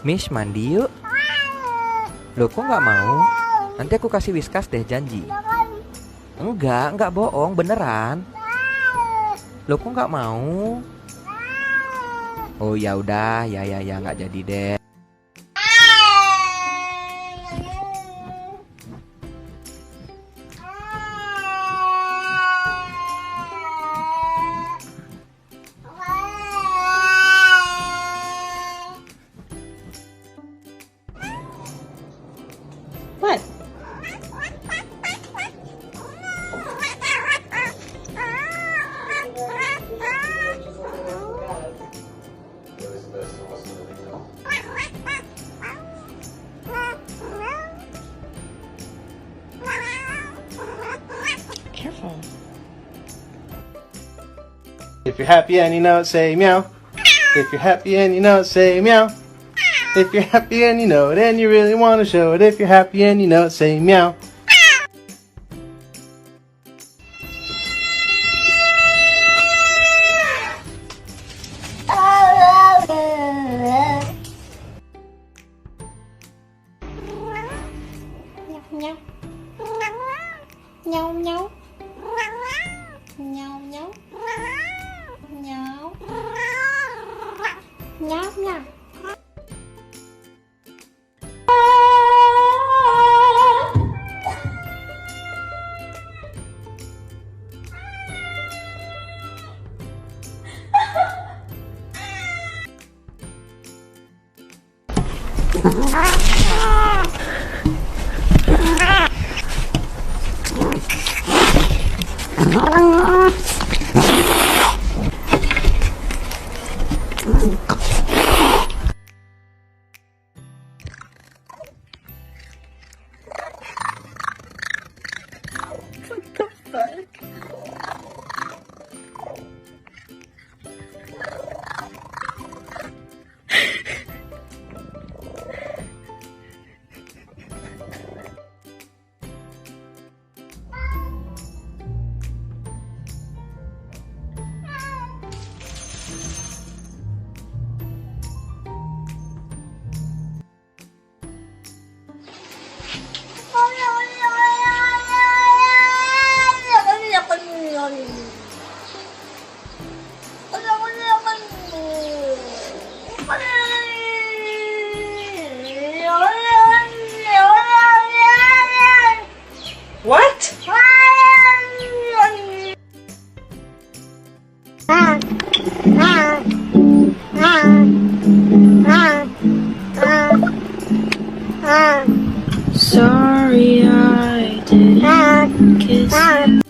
Miss, mandi yuk. Loh, kok nggak mau? Nanti aku kasih whiskas deh, janji. Enggak bohong, beneran. Loh, kok nggak mau? Oh ya udah, ya nggak jadi deh. What? Careful. If you're happy and you know it, say meow. If you're happy and you know it, say meow. If you're happy and you know it and you really want to show it, if you're happy and you know it, say meow. Meow. Meow meow. Meow meow. Meow. Meow meow. What? Sorry I didn't kiss you.